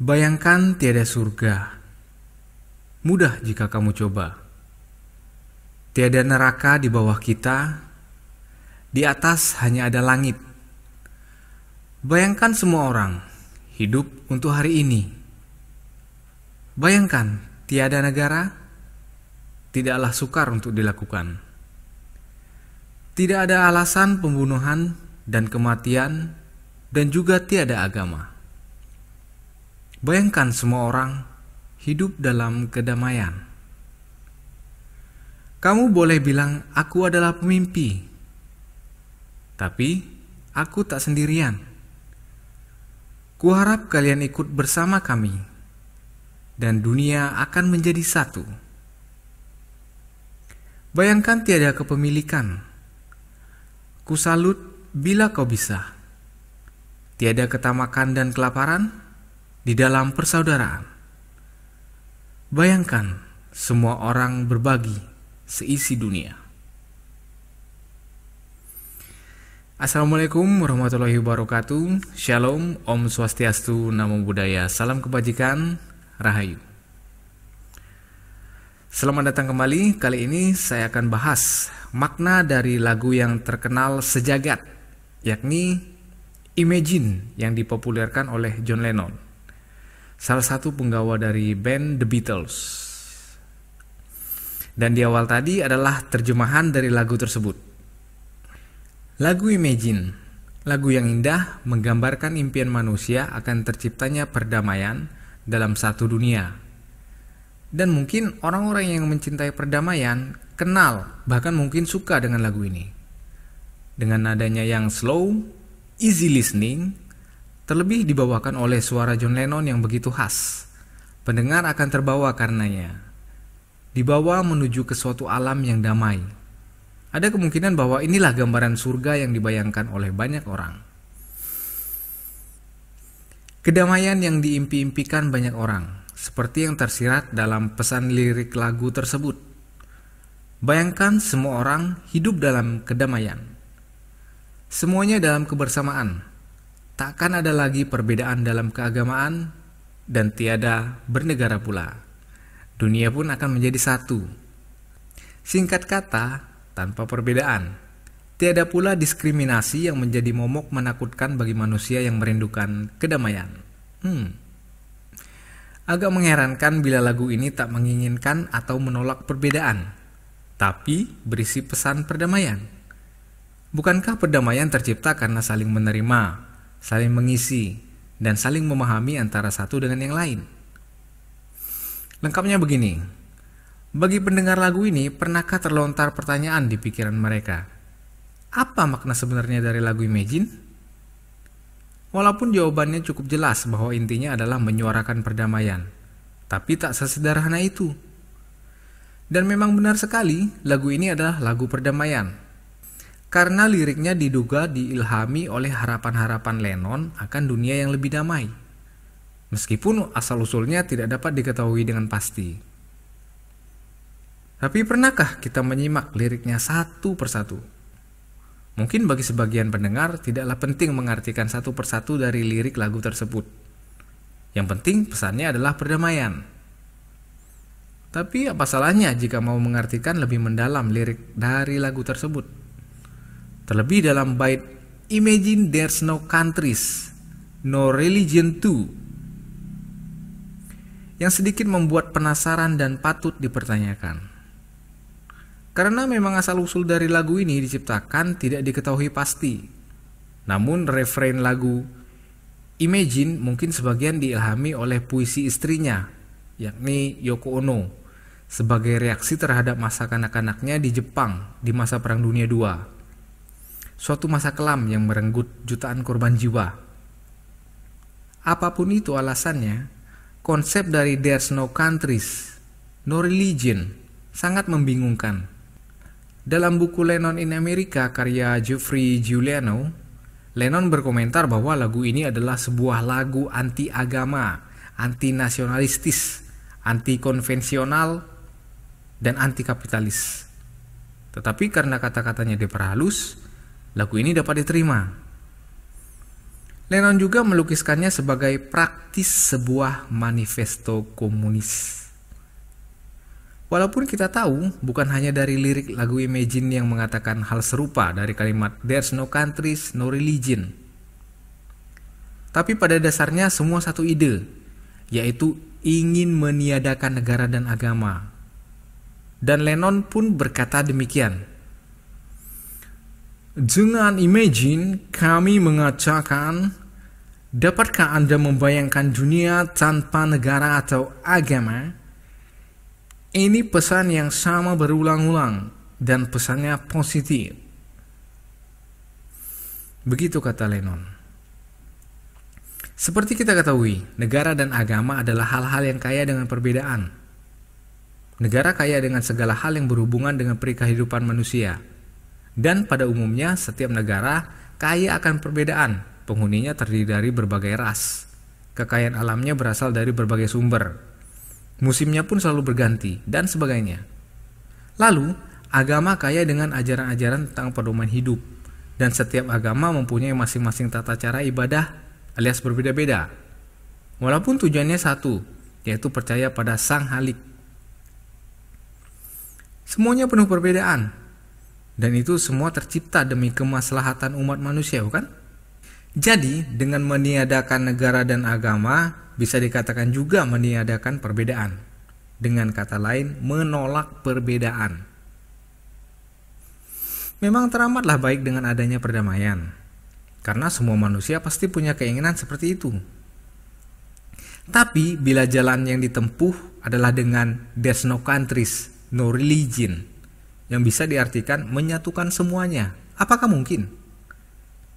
Bayangkan tiada surga. Mudah jika kamu coba. Tiada neraka di bawah kita. Di atas hanya ada langit. Bayangkan semua orang hidup untuk hari ini. Bayangkan tiada negara. Tidaklah sukar untuk dilakukan. Tidak ada alasan pembunuhan dan kematian, dan juga tiada agama. Bayangkan semua orang hidup dalam kedamaian. Kamu boleh bilang, aku adalah pemimpi. Tapi, aku tak sendirian. Kuharap kalian ikut bersama kami, dan dunia akan menjadi satu. Bayangkan tiada kepemilikan. Kusalut bila kau bisa. Tiada ketamakan dan kelaparan di dalam persaudaraan. Bayangkan semua orang berbagi seisi dunia. Assalamualaikum warahmatullahi wabarakatuh. Shalom, Om Swastiastu, Namo Buddhaya, salam kebajikan, Rahayu. Selamat datang kembali. Kali ini saya akan bahas makna dari lagu yang terkenal sejagat, yakni Imagine yang dipopulerkan oleh John Lennon, salah satu penggawa dari band The Beatles. Dan di awal tadi adalah terjemahan dari lagu tersebut. Lagu Imagine, lagu yang indah menggambarkan impian manusia akan terciptanya perdamaian dalam satu dunia. Dan mungkin orang-orang yang mencintai perdamaian kenal, bahkan mungkin suka dengan lagu ini. Dengan nadanya yang slow, easy listening, terlebih dibawakan oleh suara John Lennon yang begitu khas. Pendengar akan terbawa karenanya. Dibawa menuju ke suatu alam yang damai. Ada kemungkinan bahwa inilah gambaran surga yang dibayangkan oleh banyak orang. Kedamaian yang diimpi-impikan banyak orang, seperti yang tersirat dalam pesan lirik lagu tersebut. Bayangkan semua orang hidup dalam kedamaian. Semuanya dalam kebersamaan. Takkan ada lagi perbedaan dalam keagamaan dan tiada bernegara pula. Dunia pun akan menjadi satu. Singkat kata, tanpa perbedaan. Tiada pula diskriminasi yang menjadi momok menakutkan bagi manusia yang merindukan kedamaian. Agak mengherankan bila lagu ini tak menginginkan atau menolak perbedaan, tapi berisi pesan perdamaian. Bukankah perdamaian tercipta karena saling menerima, saling mengisi, dan saling memahami antara satu dengan yang lain? Lengkapnya begini, bagi pendengar lagu ini, pernahkah terlontar pertanyaan di pikiran mereka? Apa makna sebenarnya dari lagu Imagine? Walaupun jawabannya cukup jelas bahwa intinya adalah menyuarakan perdamaian, tapi tak sesederhana itu. Dan memang benar sekali, lagu ini adalah lagu perdamaian. Karena liriknya diduga diilhami oleh harapan-harapan Lennon akan dunia yang lebih damai. Meskipun asal-usulnya tidak dapat diketahui dengan pasti. Tapi pernahkah kita menyimak liriknya satu persatu? Mungkin bagi sebagian pendengar tidaklah penting mengartikan satu persatu dari lirik lagu tersebut. Yang penting pesannya adalah perdamaian. Tapi apa salahnya jika mau mengartikan lebih mendalam lirik dari lagu tersebut? Terlebih dalam bait Imagine there's no countries, no religion too, yang sedikit membuat penasaran dan patut dipertanyakan. Karena memang asal-usul dari lagu ini diciptakan tidak diketahui pasti. Namun refrain lagu Imagine mungkin sebagian diilhami oleh puisi istrinya, yakni Yoko Ono, sebagai reaksi terhadap masa kanak-kanaknya di Jepang di masa Perang Dunia II. Suatu masa kelam yang merenggut jutaan korban jiwa. Apapun itu alasannya, konsep dari There's no countries, no religion sangat membingungkan. Dalam buku Lennon in America karya Geoffrey Giuliano, Lennon berkomentar bahwa lagu ini adalah sebuah lagu anti-agama, anti-nasionalistis, anti-konvensional, dan anti-kapitalis. Tetapi karena kata-katanya diperhalus, lagu ini dapat diterima. Lennon juga melukiskannya sebagai praktis sebuah manifesto komunis. Walaupun kita tahu bukan hanya dari lirik lagu Imagine yang mengatakan hal serupa dari kalimat There's no countries, no religion. Tapi pada dasarnya semua satu ide, yaitu ingin meniadakan negara dan agama. Dan Lennon pun berkata demikian. Dengan Imagine kami mengatakan, dapatkah Anda membayangkan dunia tanpa negara atau agama? Ini pesan yang sama berulang-ulang dan pesannya positif. Begitu kata Lennon. Seperti kita ketahui, negara dan agama adalah hal-hal yang kaya dengan perbedaan. Negara kaya dengan segala hal yang berhubungan dengan kehidupan manusia. Dan pada umumnya setiap negara kaya akan perbedaan. Penghuninya terdiri dari berbagai ras. Kekayaan alamnya berasal dari berbagai sumber. Musimnya pun selalu berganti, dan sebagainya. Lalu, agama kaya dengan ajaran-ajaran tentang pedoman hidup, dan setiap agama mempunyai masing-masing tata cara ibadah alias berbeda-beda. Walaupun tujuannya satu, yaitu percaya pada Sang Halik. Semuanya penuh perbedaan, dan itu semua tercipta demi kemaslahatan umat manusia, bukan? Jadi, dengan meniadakan negara dan agama, bisa dikatakan juga meniadakan perbedaan. Dengan kata lain, menolak perbedaan. Memang teramatlah baik dengan adanya perdamaian, karena semua manusia pasti punya keinginan seperti itu. Tapi, bila jalan yang ditempuh adalah dengan there's no countries, no religion, yang bisa diartikan menyatukan semuanya, apakah mungkin?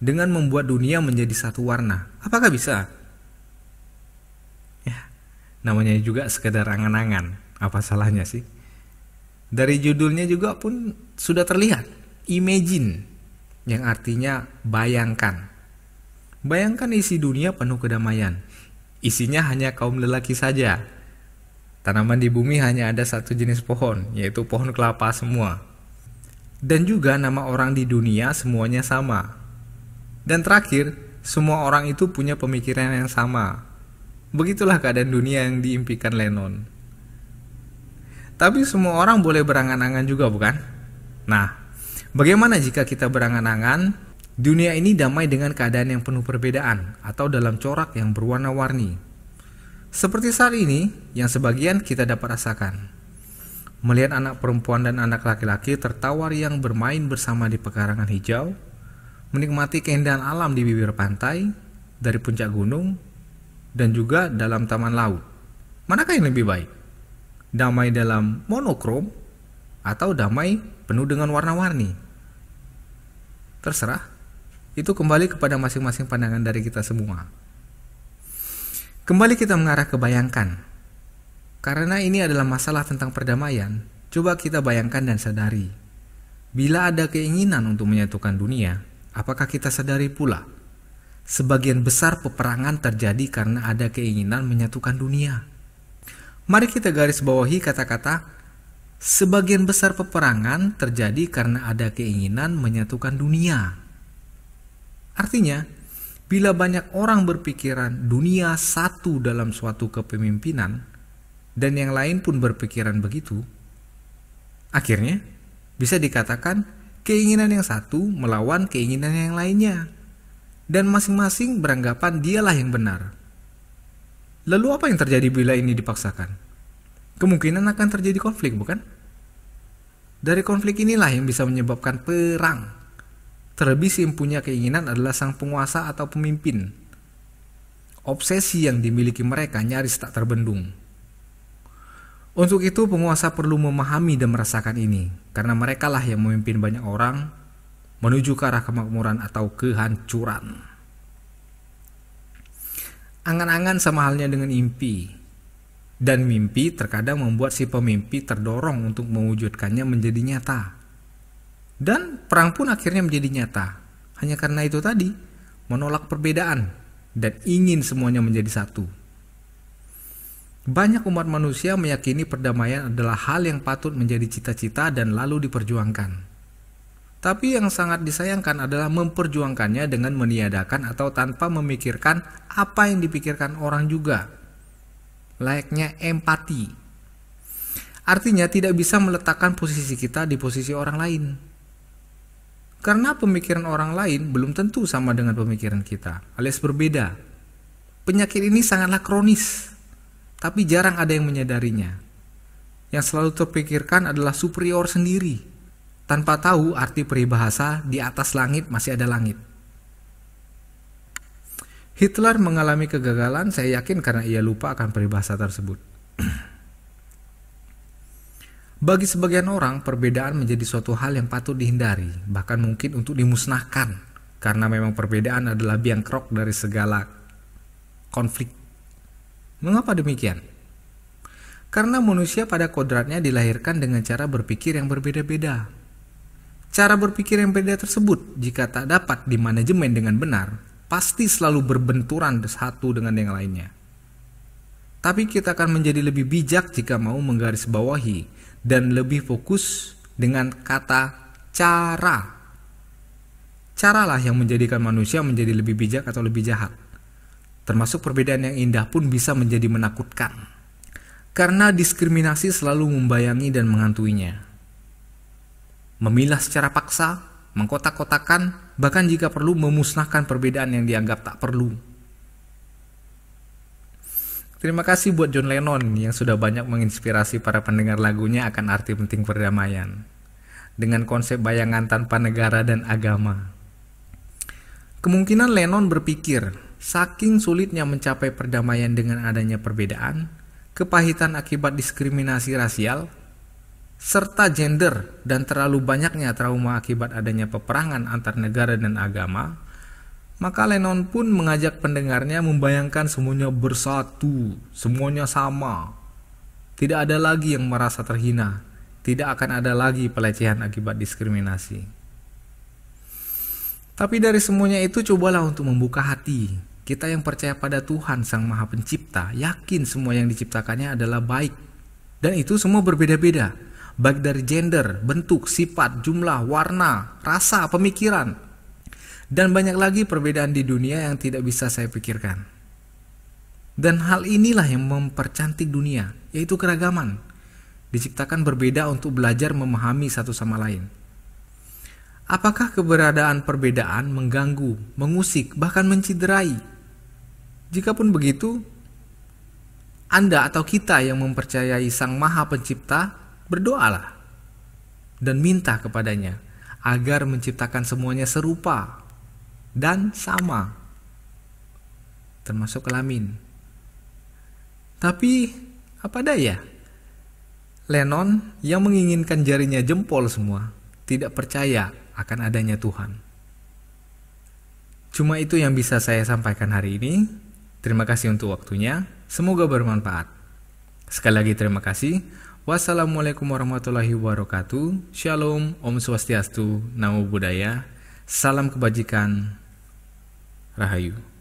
Dengan membuat dunia menjadi satu warna, apakah bisa? Ya, namanya juga sekedar angan-angan, apa salahnya sih? Dari judulnya juga pun sudah terlihat, Imagine, yang artinya bayangkan. Bayangkan isi dunia penuh kedamaian, isinya hanya kaum lelaki saja. Tanaman di bumi hanya ada satu jenis pohon, yaitu pohon kelapa semua. Dan juga nama orang di dunia semuanya sama. Dan terakhir, semua orang itu punya pemikiran yang sama. Begitulah keadaan dunia yang diimpikan Lennon. Tapi semua orang boleh berangan-angan juga, bukan? Nah, bagaimana jika kita berangan-angan dunia ini damai dengan keadaan yang penuh perbedaan atau dalam corak yang berwarna-warni? Seperti saat ini, yang sebagian kita dapat rasakan. Melihat anak perempuan dan anak laki-laki tertawa riang bermain bersama di pekarangan hijau, menikmati keindahan alam di bibir pantai, dari puncak gunung, dan juga dalam taman laut. Manakah yang lebih baik? Damai dalam monokrom atau damai penuh dengan warna-warni? Terserah. Itu kembali kepada masing-masing pandangan dari kita semua. Kembali kita mengarah ke bayangkan. Karena ini adalah masalah tentang perdamaian, coba kita bayangkan dan sadari. Bila ada keinginan untuk menyatukan dunia, apakah kita sadari pula? Sebagian besar peperangan terjadi karena ada keinginan menyatukan dunia. Mari kita garis bawahi kata-kata sebagian besar peperangan terjadi karena ada keinginan menyatukan dunia. Artinya, bila banyak orang berpikiran dunia satu dalam suatu kepemimpinan dan yang lain pun berpikiran begitu, akhirnya bisa dikatakan keinginan yang satu melawan keinginan yang lainnya, dan masing-masing beranggapan dialah yang benar. Lalu apa yang terjadi bila ini dipaksakan? Kemungkinan akan terjadi konflik, bukan? Dari konflik inilah yang bisa menyebabkan perang. Terlebih si yang punya keinginan adalah sang penguasa atau pemimpin. Obsesi yang dimiliki mereka nyaris tak terbendung. Untuk itu penguasa perlu memahami dan merasakan ini, karena merekalah yang memimpin banyak orang menuju ke arah kemakmuran atau kehancuran. Angan-angan sama halnya dengan impi, dan mimpi terkadang membuat si pemimpi terdorong untuk mewujudkannya menjadi nyata. Dan perang pun akhirnya menjadi nyata, hanya karena itu tadi, menolak perbedaan dan ingin semuanya menjadi satu. Banyak umat manusia meyakini perdamaian adalah hal yang patut menjadi cita-cita dan lalu diperjuangkan. Tapi yang sangat disayangkan adalah memperjuangkannya dengan meniadakan atau tanpa memikirkan apa yang dipikirkan orang juga. Layaknya empati. Artinya tidak bisa meletakkan posisi kita di posisi orang lain. Karena pemikiran orang lain belum tentu sama dengan pemikiran kita, alias berbeda. Penyakit ini sangatlah kronis, tapi jarang ada yang menyadarinya. Yang selalu terpikirkan adalah superior sendiri, tanpa tahu arti peribahasa di atas langit masih ada langit. Hitler mengalami kegagalan, saya yakin karena ia lupa akan peribahasa tersebut. Bagi sebagian orang, perbedaan menjadi suatu hal yang patut dihindari, bahkan mungkin untuk dimusnahkan, karena memang perbedaan adalah biang kerok dari segala konflik. Mengapa demikian? Karena manusia pada kodratnya dilahirkan dengan cara berpikir yang berbeda-beda. Cara berpikir yang berbeda tersebut, jika tak dapat dimanajemen dengan benar, pasti selalu berbenturan satu dengan yang lainnya. Tapi kita akan menjadi lebih bijak jika mau menggarisbawahi dan lebih fokus dengan kata cara. Caralah yang menjadikan manusia menjadi lebih bijak atau lebih jahat. Termasuk perbedaan yang indah pun bisa menjadi menakutkan. Karena diskriminasi selalu membayangi dan menghantuinya. Memilah secara paksa, mengkotak-kotakan, bahkan jika perlu memusnahkan perbedaan yang dianggap tak perlu. Terima kasih buat John Lennon yang sudah banyak menginspirasi para pendengar lagunya akan arti penting perdamaian. Dengan konsep bayangan tanpa negara dan agama. Kemungkinan Lennon berpikir, saking sulitnya mencapai perdamaian dengan adanya perbedaan, kepahitan akibat diskriminasi rasial, serta gender dan terlalu banyaknya trauma akibat adanya peperangan antar negara dan agama, maka Lennon pun mengajak pendengarnya membayangkan semuanya bersatu, semuanya sama. Tidak ada lagi yang merasa terhina, tidak akan ada lagi pelecehan akibat diskriminasi. Tapi dari semuanya itu cobalah untuk membuka hati. Kita yang percaya pada Tuhan Sang Maha Pencipta, yakin semua yang diciptakannya adalah baik. Dan itu semua berbeda-beda, baik dari gender, bentuk, sifat, jumlah, warna, rasa, pemikiran. Dan banyak lagi perbedaan di dunia yang tidak bisa saya pikirkan. Dan hal inilah yang mempercantik dunia, yaitu keragaman. Diciptakan berbeda untuk belajar memahami satu sama lain. Apakah keberadaan perbedaan mengganggu, mengusik, bahkan menciderai? Jikapun begitu, Anda atau kita yang mempercayai Sang Maha Pencipta, berdoalah dan minta kepadanya agar menciptakan semuanya serupa dan sama, termasuk kelamin. Tapi apa daya, Lennon yang menginginkan jarinya jempol semua tidak percaya akan adanya Tuhan. Cuma itu yang bisa saya sampaikan hari ini. Terima kasih untuk waktunya, semoga bermanfaat. Sekali lagi terima kasih. Wassalamualaikum warahmatullahi wabarakatuh. Shalom, Om Swastiastu, Namo Buddhaya. Salam kebajikan. Rahayu.